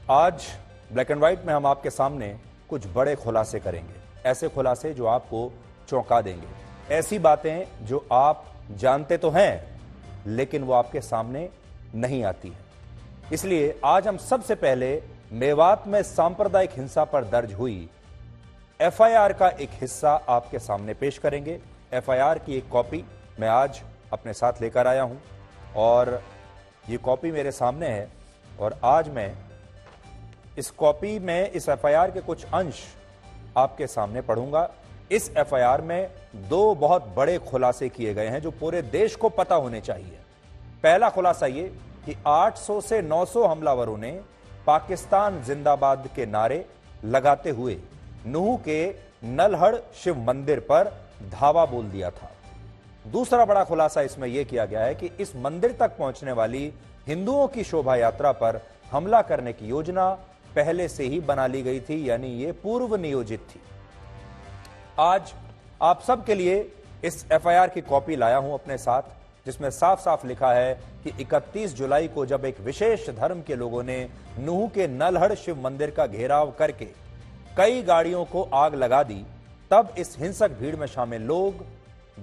आज black and white में हम आपके सामने कुछ बड़े खुलासे करेंगे, ऐसे खुलासे जो आपको चौंका देंगे, ऐसी बातें जो आप जानते तो हैं लेकिन वो आपके सामने नहीं आती है। इसलिए आज हम सबसे पहले मेवात में सांप्रदायिक हिंसा पर दर्ज हुई एफआईआर का एक हिस्सा आपके सामने पेश करेंगे। एफआईआर की एक कॉपी मैं आज अपने साथ लेकर आया हूं और ये कॉपी मेरे सामने है और आज मैं इस कॉपी में इस एफआईआर के कुछ अंश आपके सामने पढ़ूंगा। इस एफआईआर में दो बहुत बड़े खुलासे किए गए हैं जो पूरे देश को पता होने चाहिए। पहला खुलासा ये कि 800 से 900 हमलावरों ने पाकिस्तान जिंदाबाद के नारे लगाते हुए नूह के नलहड़ शिव मंदिर पर धावा बोल दिया था। दूसरा बड़ा खुलासा इसमें यह किया गया है कि इस मंदिर तक पहुंचने वाली हिंदुओं की शोभा यात्रा पर हमला करने की योजना पहले से ही बना ली गई थी, यानी यह पूर्व नियोजित थी। आज आप सबके लिए इस एफआईआर की कॉपी लाया हूं अपने साथ, जिसमें साफ साफ लिखा है कि 31 जुलाई को जब एक विशेष धर्म के लोगों ने नूह के नलहड़ शिव मंदिर का घेराव करके कई गाड़ियों को आग लगा दी, तब इस हिंसक भीड़ में शामिल लोग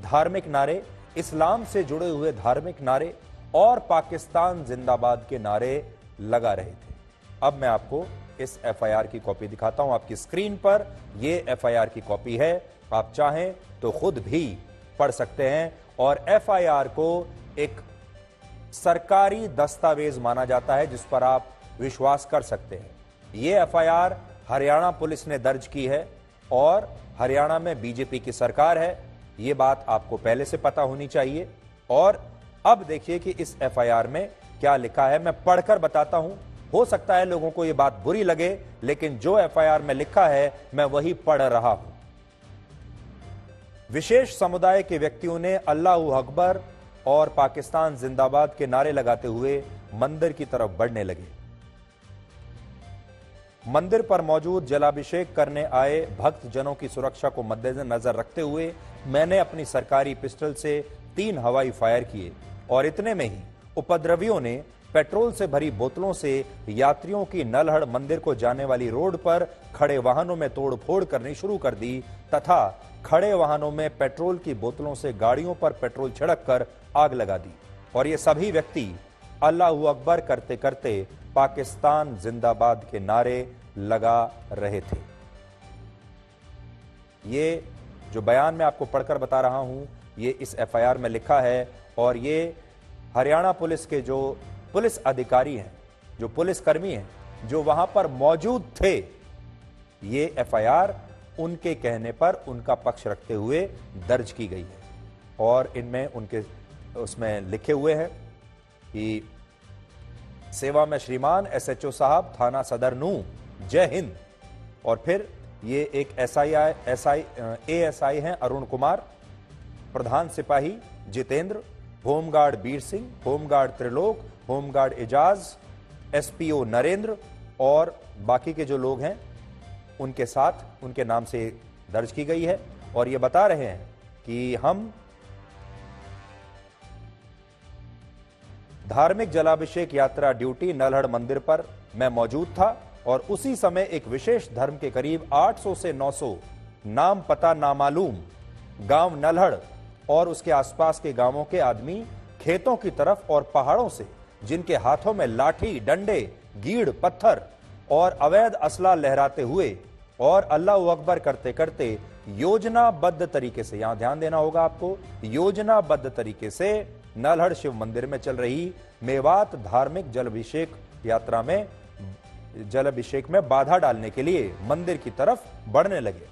धार्मिक नारे, इस्लाम से जुड़े हुए धार्मिक नारे और पाकिस्तान जिंदाबाद के नारे लगा रहे थे। अब मैं आपको इस एफआईआर की कॉपी दिखाता हूं। आपकी स्क्रीन पर यह एफआईआर की कॉपी है, आप चाहें तो खुद भी पढ़ सकते हैं। और एफआईआर को एक सरकारी दस्तावेज माना जाता है जिस पर आप विश्वास कर सकते हैं। यह एफआईआर हरियाणा पुलिस ने दर्ज की है और हरियाणा में बीजेपी की सरकार है, यह बात आपको पहले से पता होनी चाहिए। और अब देखिए कि इस एफआईआर में क्या लिखा है, मैं पढ़कर बताता हूं। हो सकता है लोगों को यह बात बुरी लगे, लेकिन जो एफआईआर में लिखा है मैं वही पढ़ रहा हूं। विशेष समुदाय के व्यक्तियों ने अल्लाहू अकबर और पाकिस्तान जिंदाबाद के नारे लगाते हुए मंदिर की तरफ बढ़ने लगे। मंदिर पर मौजूद जलाभिषेक करने आए भक्त जनों की सुरक्षा को मद्देनजर रखते हुए मैंने अपनी सरकारी पिस्टल से 3 हवाई फायर किए और इतने में ही उपद्रवियों ने पेट्रोल से भरी बोतलों से यात्रियों की नलहड़ मंदिर को जाने वाली रोड पर खड़े वाहनों में तोड़फोड़ करनी शुरू कर दी तथा खड़े वाहनों में पेट्रोल की बोतलों से गाड़ियों पर पेट्रोल छिड़क कर आग लगा दी। और ये सभी व्यक्ति अल्लाहू अकबर करते करते पाकिस्तान जिंदाबाद के नारे लगा रहे थे। ये जो बयान मैं आपको पढ़कर बता रहा हूं, ये इस एफआईआर में लिखा है और ये हरियाणा पुलिस के जो पुलिस अधिकारी हैं, जो पुलिसकर्मी हैं, जो वहां पर मौजूद थे, ये एफआईआर उनके कहने पर उनका पक्ष रखते हुए दर्ज की गई है। और इनमें उनके उसमें लिखे हुए हैं कि सेवा में श्रीमान एसएचओ साहब थाना सदर नूह, जय हिंद। और फिर ये एक एएसआई हैं अरुण कुमार, प्रधान सिपाही Jitendra, home guard Bir Singh, home guard Trilok, home guard Ejaz, SPO Narendra और बाकी के जो लोग हैं उनके साथ उनके नाम से दर्ज की गई है। और ये बता रहे हैं कि हम धार्मिक जलाभिषेक यात्रा ड्यूटी नलहड़ मंदिर पर मैं मौजूद था और उसी समय एक विशेष धर्म के करीब 800 से 900 नाम पता नामालूम गांव नलहड़ और उसके आसपास के गांवों के आदमी खेतों की तरफ और पहाड़ों से, जिनके हाथों में लाठी, डंडे, गीड़, पत्थर और अवैध असला लहराते हुए और अल्लाहू अकबर करते करते योजनाबद्ध तरीके से, यहां ध्यान देना होगा आपको, योजनाबद्ध तरीके से नलहड़ शिव मंदिर में चल रही मेवात धार्मिक जलाभिषेक यात्रा में जलाभिषेक में बाधा डालने के लिए मंदिर की तरफ बढ़ने लगे।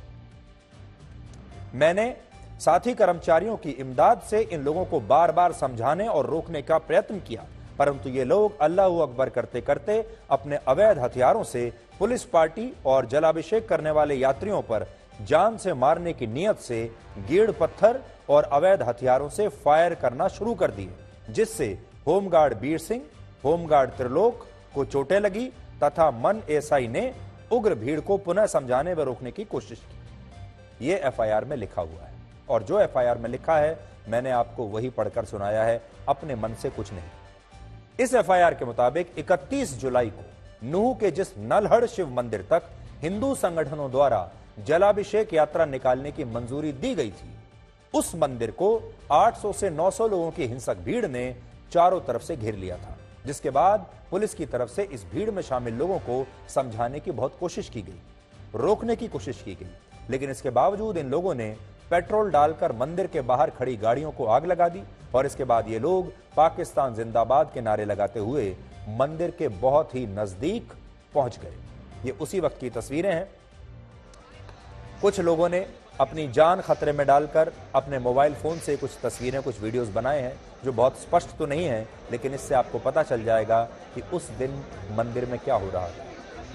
मैंने साथी कर्मचारियों की इमदाद से इन लोगों को बार बार समझाने और रोकने का प्रयत्न किया, परंतु ये लोग अल्लाहू अकबर करते करते अपने अवैध हथियारों से पुलिस पार्टी और जलाभिषेक करने वाले यात्रियों पर जान से मारने की नीयत से गीड़, पत्थर और अवैध हथियारों से फायर करना शुरू कर दिए, जिससे होमगार्ड बीर सिंह, होमगार्ड त्रिलोक को चोटें लगी तथा मन एसआई ने उग्र भीड़ को पुनः समझाने व रोकने की कोशिश की। यह एफआईआर में लिखा हुआ है और जो एफआईआर में लिखा है मैंने आपको वही पढ़कर सुनाया है, अपने मन से कुछ नहीं। इस एफआईआर के मुताबिक 31 जुलाई को नूह के जिस नलहड़ शिव मंदिर तक हिंदू संगठनों द्वारा जलाभिषेक यात्रा निकालने की मंजूरी दी गई थी, उस मंदिर को 800 से 900 लोगों की हिंसक भीड़ ने चारों तरफ से घेर लिया था, जिसके बाद पुलिस की तरफ से इस भीड़ में शामिल लोगों को समझाने की बहुत कोशिश की गई, रोकने की कोशिश की गई, लेकिन इसके बावजूद इन लोगों ने पेट्रोल डालकर मंदिर के बाहर खड़ी गाड़ियों को आग लगा दी और इसके बाद ये लोग पाकिस्तान जिंदाबाद के नारे लगाते हुए मंदिर के बहुत ही नजदीक पहुंच गए। ये उसी वक्त की तस्वीरें हैं। कुछ लोगों ने अपनी जान खतरे में डालकर अपने मोबाइल फोन से कुछ तस्वीरें, कुछ वीडियोस बनाए हैं जो बहुत स्पष्ट तो नहीं है, लेकिन इससे आपको पता चल जाएगा कि उस दिन मंदिर में क्या हो रहा था।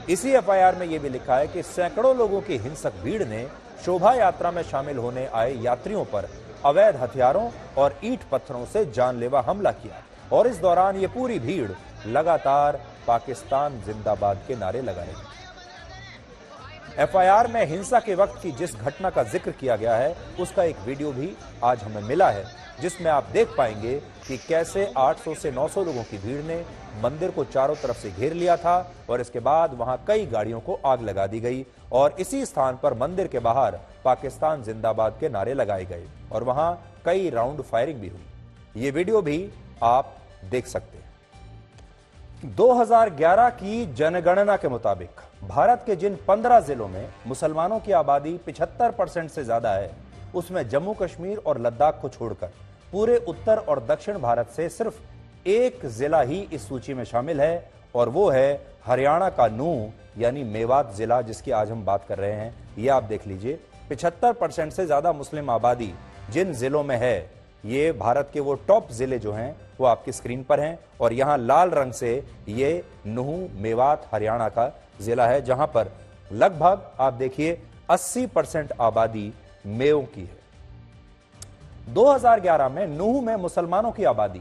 इसी एफआईआर में यह भी लिखा है कि सैकड़ों लोगों की हिंसक भीड़ ने शोभा यात्रा में शामिल होने आए यात्रियों पर अवैध हथियारों और ईंट पत्थरों से जानलेवा हमला किया और इस दौरान ये पूरी भीड़ लगातार पाकिस्तान जिंदाबाद के नारे लगा रही। एफआईआर में हिंसा के वक्त की जिस घटना का जिक्र किया गया है उसका एक वीडियो भी आज हमें मिला है, जिसमें आप देख पाएंगे कि कैसे 800 से 900 लोगों की भीड़ ने मंदिर को चारों तरफ से घेर लिया था और इसके बाद वहां कई गाड़ियों को आग लगा दी गई और इसी स्थान पर मंदिर के बाहर पाकिस्तान जिंदाबाद के नारे लगाए गए और वहां कई राउंड फायरिंग भी हुई। ये वीडियो भी आप देख सकते हैं। 2011 की जनगणना के मुताबिक भारत के जिन 15 जिलों में मुसलमानों की आबादी 75% से ज्यादा है, उसमें जम्मू कश्मीर और लद्दाख को छोड़कर पूरे उत्तर और दक्षिण भारत से सिर्फ एक जिला ही इस सूची में शामिल है और वो है हरियाणा का नूह यानी मेवात जिला, जिसकी आज हम बात कर रहे हैं। ये आप देख लीजिए, 75% से ज्यादा मुस्लिम आबादी जिन जिलों में है, ये भारत के वो टॉप जिले जो हैं वो आपकी स्क्रीन पर हैं और यहां लाल रंग से ये नूह मेवात हरियाणा का जिला है, जहां पर लगभग आप देखिए 80% आबादी मेयों की है। 2011 में नूह में मुसलमानों की आबादी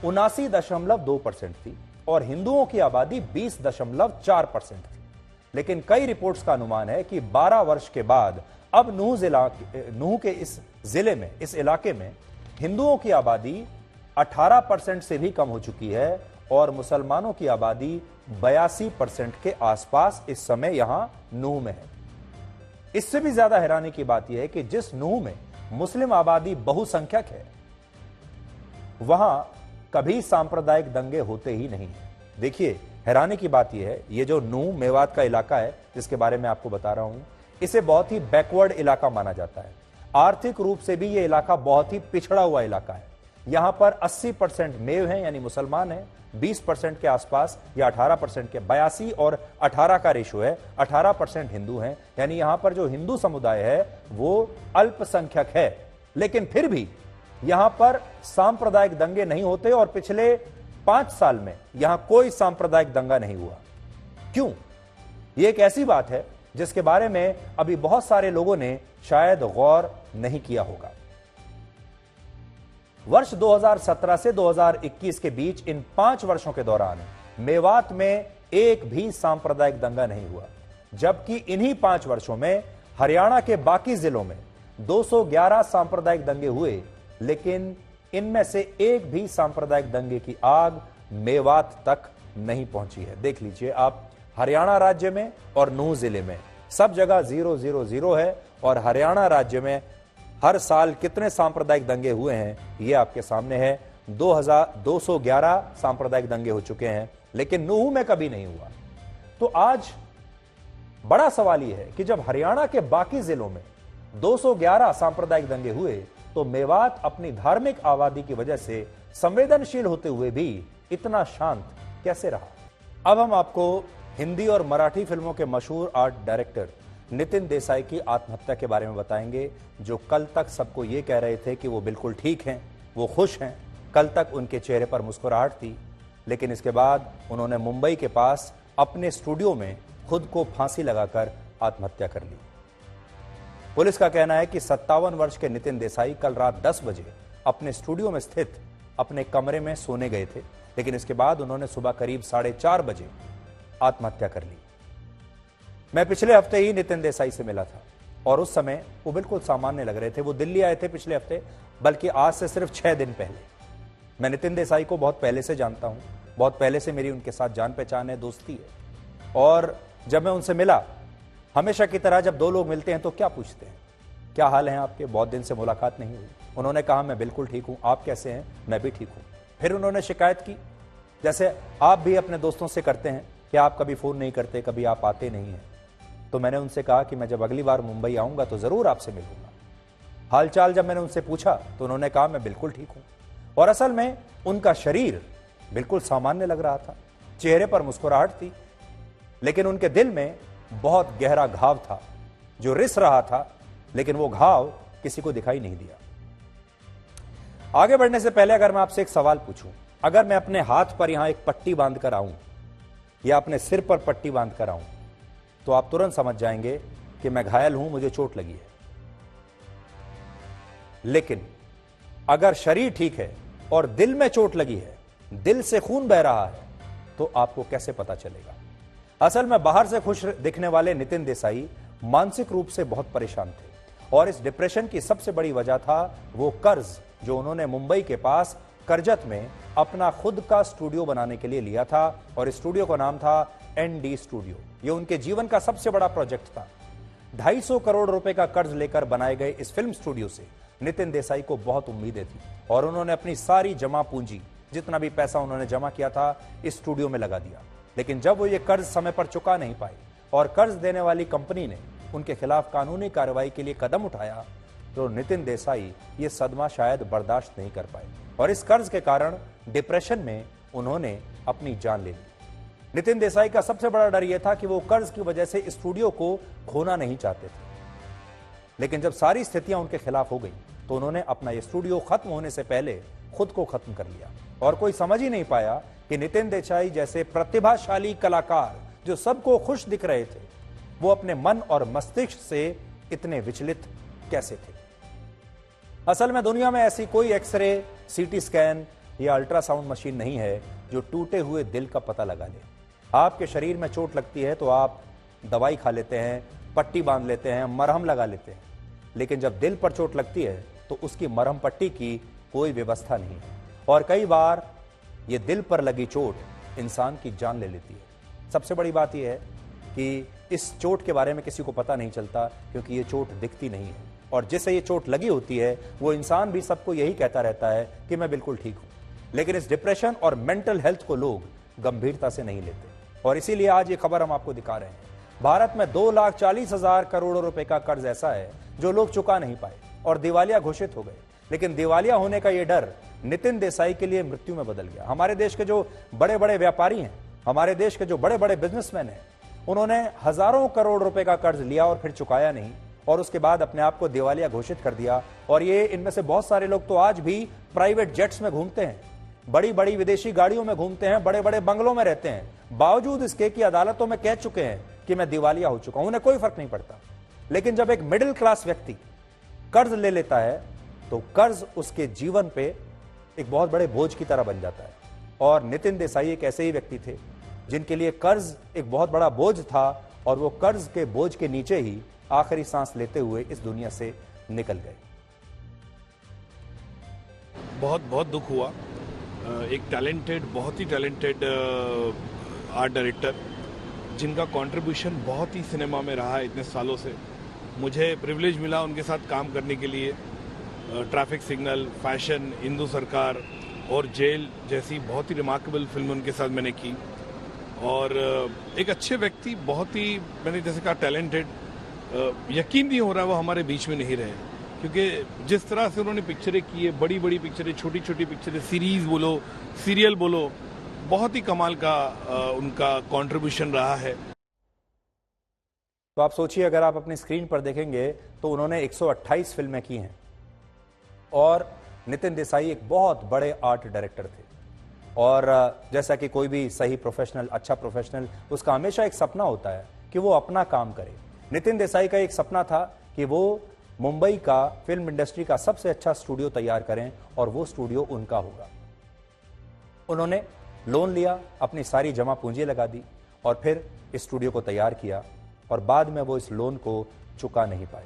79.2% थी और हिंदुओं की आबादी 20.4% थी, लेकिन कई रिपोर्ट्स का अनुमान है कि 12 वर्ष के बाद अब नूह के इस जिले में, इस इलाके में हिंदुओं की आबादी 18% से भी कम हो चुकी है और मुसलमानों की आबादी 82% के आसपास इस समय यहां नूह में है। इससे भी ज्यादा हैरानी की बात यह है कि जिस नूह में मुस्लिम आबादी बहुसंख्यक है, वहां कभी सांप्रदायिक दंगे होते ही नहीं है। देखिए, हैरानी की बात यह है, ये जो नूह मेवात का इलाका है जिसके बारे में आपको बता रहा हूं, इसे बहुत ही बैकवर्ड इलाका माना जाता है। आर्थिक रूप से भी यह इलाका बहुत ही पिछड़ा हुआ इलाका है। यहां पर 80% मेव हैं यानी मुसलमान हैं, 20% के आसपास या 18% के 82 और 18 का रेशो है, 18% हिंदू हैं, यानी यहां पर जो हिंदू समुदाय है वो अल्पसंख्यक है। लेकिन फिर भी यहां पर सांप्रदायिक दंगे नहीं होते और पिछले 5 साल में यहां कोई सांप्रदायिक दंगा नहीं हुआ। क्यों? यह एक ऐसी बात है जिसके बारे में अभी बहुत सारे लोगों ने शायद गौर नहीं किया होगा। वर्ष 2017 से 2021 के बीच इन 5 वर्षों के दौरान मेवात में एक भी सांप्रदायिक दंगा नहीं हुआ, जबकि इन्हीं 5 वर्षों में हरियाणा के बाकी जिलों में 211 सांप्रदायिक दंगे हुए, लेकिन इनमें से एक भी सांप्रदायिक दंगे की आग मेवात तक नहीं पहुंची है। देख लीजिए आप, हरियाणा राज्य में और नूह जिले में सब जगह 000 है और हरियाणा राज्य में हर साल कितने सांप्रदायिक दंगे हुए हैं ये आपके सामने है। 211 सांप्रदायिक दंगे हो चुके हैं, लेकिन नूह में कभी नहीं हुआ। तो आज बड़ा सवाल यह है कि जब हरियाणा के बाकी जिलों में 211 सांप्रदायिक दंगे हुए, तो मेवात अपनी धार्मिक आबादी की वजह से संवेदनशील होते हुए भी इतना शांत कैसे रहा? अब हम आपको हिंदी और मराठी फिल्मों के मशहूर आर्ट डायरेक्टर नितिन देसाई की आत्महत्या के बारे में बताएंगे, जो कल तक सबको यह कह रहे थे कि वो बिल्कुल ठीक हैं, वो खुश हैं। कल तक उनके चेहरे पर मुस्कुराहट थी, लेकिन इसके बाद उन्होंने मुंबई के पास अपने स्टूडियो में खुद को फांसी लगाकर आत्महत्या कर ली। पुलिस का कहना है कि 57 वर्ष के नितिन देसाई कल रात 10 बजे अपने स्टूडियो में स्थित अपने कमरे में सोने गए थे, लेकिन इसके बाद उन्होंने सुबह करीब 4:30 बजे आत्महत्या कर ली। मैं पिछले हफ्ते ही नितिन देसाई से मिला था और उस समय वो बिल्कुल सामान्य लग रहे थे। वो दिल्ली आए थे पिछले हफ्ते, बल्कि आज से सिर्फ 6 दिन पहले। मैं नितिन देसाई को बहुत पहले से जानता हूं। बहुत पहले से मेरी उनके साथ जान पहचान है, दोस्ती है। और जब मैं उनसे मिला, हमेशा की तरह जब दो लोग मिलते हैं तो क्या पूछते हैं, क्या हाल है आपके, बहुत दिन से मुलाकात नहीं हुई। उन्होंने कहा मैं बिल्कुल ठीक हूं, आप कैसे हैं, मैं भी ठीक हूं। फिर उन्होंने शिकायत की, जैसे आप भी अपने दोस्तों से करते हैं कि आप कभी फोन नहीं करते, कभी आप आते नहीं हैं। तो मैंने उनसे कहा कि मैं जब अगली बार मुंबई आऊंगा तो जरूर आपसे मिलूंगा। हालचाल जब मैंने उनसे पूछा तो उन्होंने कहा मैं बिल्कुल ठीक हूं। और असल में उनका शरीर बिल्कुल सामान्य लग रहा था, चेहरे पर मुस्कुराहट थी, लेकिन उनके दिल में बहुत गहरा घाव था जो रिस रहा था, लेकिन वो घाव किसी को दिखाई नहीं दिया। आगे बढ़ने से पहले अगर मैं आपसे एक सवाल पूछूं, अगर मैं अपने हाथ पर यहां एक पट्टी बांधकर आऊं या अपने सिर पर पट्टी बांधकर आऊं, तो आप तुरंत समझ जाएंगे कि मैं घायल हूं, मुझे चोट लगी है। लेकिन अगर शरीर ठीक है और दिल में चोट लगी है, दिल से खून बह रहा है, तो आपको कैसे पता चलेगा? असल में बाहर से खुश दिखने वाले नितिन देसाई मानसिक रूप से बहुत परेशान थे, और इस डिप्रेशन की सबसे बड़ी वजह था वो कर्ज जो उन्होंने मुंबई के पास करजत में अपना खुद का स्टूडियो बनाने के लिए लिया था। और इस स्टूडियो का नाम था एनडी स्टूडियो। यह उनके जीवन का सबसे बड़ा प्रोजेक्ट था। 250 करोड़ रुपए का कर्ज लेकर बनाए गए इस फिल्म स्टूडियो से नितिन देसाई को बहुत उम्मीदें थी, और उन्होंने अपनी सारी जमा पूंजी, जितना भी पैसा उन्होंने जमा किया था, इस स्टूडियो में लगा दिया। लेकिन जब वो ये कर्ज समय पर चुका नहीं पाए और कर्ज देने वाली कंपनी ने उनके खिलाफ कानूनी कार्रवाई के लिए कदम उठाया, तो नितिन देसाई ये सदमा शायद बर्दाश्त नहीं कर पाए, और इस कर्ज के कारण डिप्रेशन में उन्होंने अपनी जान ले ली। नितिन देसाई का सबसे बड़ा डर यह था कि वो कर्ज की वजह से स्टूडियो को खोना नहीं चाहते थे। लेकिन जब सारी स्थितियां उनके खिलाफ हो गई तो उन्होंने अपना ये स्टूडियो खत्म होने से पहले खुद को खत्म कर लिया। और कोई समझ ही नहीं पाया कि नितिन देसाई जैसे प्रतिभाशाली कलाकार जो सबको खुश दिख रहे थे, वो अपने मन और मस्तिष्क से इतने विचलित कैसे थे। असल में दुनिया में ऐसी कोई एक्सरे, सीटी स्कैन या अल्ट्रासाउंड मशीन नहीं है जो टूटे हुए दिल का पता लगा ले। आपके शरीर में चोट लगती है तो आप दवाई खा लेते हैं, पट्टी बांध लेते हैं, मरहम लगा लेते हैं, लेकिन जब दिल पर चोट लगती है तो उसकी मरहम पट्टी की कोई व्यवस्था नहीं है, और कई बार ये दिल पर लगी चोट इंसान की जान ले लेती है। सबसे बड़ी बात यह है कि इस चोट के बारे में किसी को पता नहीं चलता, क्योंकि ये चोट दिखती नहीं है, और जिसे ये चोट लगी होती है वो इंसान भी सबको यही कहता रहता है कि मैं बिल्कुल ठीक हूं। लेकिन इस डिप्रेशन और मेंटल हेल्थ को लोग गंभीरता से नहीं लेते, और इसीलिए आज ये खबर हम आपको दिखा रहे हैं। भारत में 2,40,000 करोड़ रुपए का कर्ज ऐसा है जो लोग चुका नहीं पाए और दिवालिया घोषित हो गए। लेकिन दिवालिया होने का यह डर नितिन देसाई के लिए मृत्यु में बदल गया। हमारे देश के जो बड़े बड़े व्यापारी हैं, हमारे देश के जो बड़े बड़े बिजनेसमैन हैं, उन्होंने हजारों करोड़ रुपए का कर्ज लिया और फिर चुकाया नहीं, और उसके बाद अपने आप को दिवालिया घोषित कर दिया। और ये इनमें से बहुत सारे लोग तो आज भी प्राइवेट जेट्स में घूमते हैं, बड़ी बड़ी विदेशी गाड़ियों में घूमते हैं, बड़े बड़े बंगलों में रहते हैं, बावजूद इसके कि अदालतों में कह चुके हैं कि मैं दिवालिया हो चुका हूं, उन्हें कोई फर्क नहीं पड़ता। लेकिन जब एक मिडिल क्लास व्यक्ति कर्ज ले लेता है तो कर्ज उसके जीवन पे एक बहुत बड़े बोझ की तरह बन जाता है। और नितिन देसाई एक ऐसे ही व्यक्ति थे जिनके लिए कर्ज एक बहुत बड़ा बोझ था, और वो कर्ज के बोझ के नीचे ही आखिरी सांस लेते हुए इस दुनिया से निकल गए। बहुत बहुत दुख हुआ। एक टैलेंटेड, बहुत ही टैलेंटेड आर्ट डायरेक्टर जिनका कंट्रीब्यूशन बहुत ही सिनेमा में रहा है इतने सालों से। मुझे प्रिविलेज मिला उनके साथ काम करने के लिए। ट्रैफिक सिग्नल, फैशन, हिंदू सरकार और जेल जैसी बहुत ही रिमार्केबल फिल्म उनके साथ मैंने की। और एक अच्छे व्यक्ति, बहुत ही, मैंने जैसे कहा, टैलेंटेड। यकीन नहीं हो रहा वो हमारे बीच में नहीं रहे, क्योंकि जिस तरह से उन्होंने पिक्चरें की है, बड़ी बड़ी पिक्चरें, छोटी छोटी पिक्चरें, सीरीज बोलो, सीरियल बोलो, बहुत ही कमाल का उनका कंट्रीब्यूशन रहा है। तो आप सोचिए, अगर आप अपनी स्क्रीन पर देखेंगे तो उन्होंने 128 फिल्में की हैं, और नितिन देसाई एक बहुत बड़े आर्ट डायरेक्टर थे। और जैसा कि कोई भी सही प्रोफेशनल, अच्छा प्रोफेशनल, उसका हमेशा एक सपना होता है कि वो अपना काम करे। नितिन देसाई का एक सपना था कि वो मुंबई का फिल्म इंडस्ट्री का सबसे अच्छा स्टूडियो तैयार करें, और वो स्टूडियो उनका होगा। उन्होंने लोन लिया, अपनी सारी जमा पूंजी लगा दी, और फिर इस स्टूडियो को तैयार किया, और बाद में वो इस लोन को चुका नहीं पाए।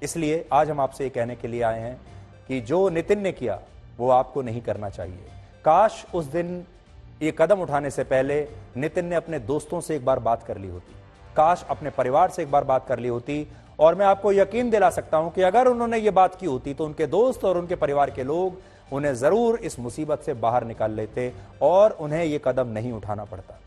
इसलिए आज हम आपसे ये कहने के लिए आए हैं कि जो नितिन ने किया वो आपको नहीं करना चाहिए। काश उस दिन ये कदम उठाने से पहले नितिन ने अपने दोस्तों से एक बार बात कर ली होती, काश अपने परिवार से एक बार बात कर ली होती, और मैं आपको यकीन दिला सकता हूं कि अगर उन्होंने ये बात की होती तो उनके दोस्त और उनके परिवार के लोग उन्हें जरूर इस मुसीबत से बाहर निकाल लेते और उन्हें यह कदम नहीं उठाना पड़ता।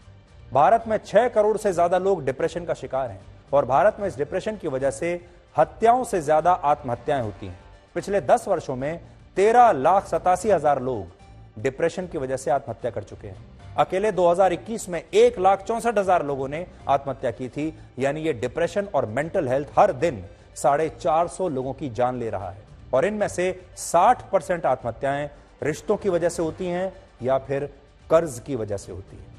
भारत में 6 करोड़ से ज्यादा लोग डिप्रेशन का शिकार हैं और भारत में इस डिप्रेशन की वजह से हत्याओं से ज्यादा आत्महत्याएं होती हैं। पिछले 10 वर्षों में 13,87,000 लोग डिप्रेशन की वजह से आत्महत्या कर चुके हैं। अकेले 2021 में 1,64,000 लोगों ने आत्महत्या की थी। यानी ये डिप्रेशन और मेंटल हेल्थ हर दिन 450 लोगों की जान ले रहा है और इनमें से 60% आत्महत्याएं रिश्तों की वजह से होती हैं या फिर कर्ज की वजह से होती है।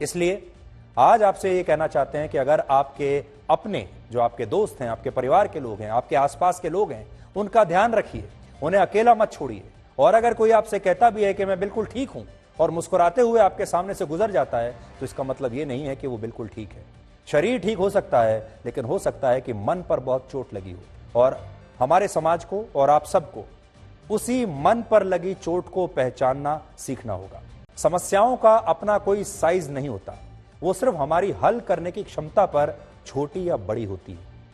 इसलिए आज आपसे ये कहना चाहते हैं कि अगर आपके अपने जो आपके दोस्त हैं, आपके परिवार के लोग हैं, आपके आसपास के लोग हैं, उनका ध्यान रखिए, उन्हें अकेला मत छोड़िए। और अगर कोई आपसे कहता भी है कि मैं बिल्कुल ठीक हूं और मुस्कुराते हुए आपके सामने से गुजर जाता है, तो इसका मतलब यह नहीं है कि वो बिल्कुल ठीक है। शरीर ठीक हो सकता है, लेकिन हो सकता है कि मन पर बहुत चोट लगी हो। और हमारे समाज को और आप सबको उसी मन पर लगी चोट को पहचानना सीखना होगा। समस्याओं का अपना कोई साइज नहीं होता, वो सिर्फ हमारी हल करने की क्षमता पर छोटी या बड़ी होती है।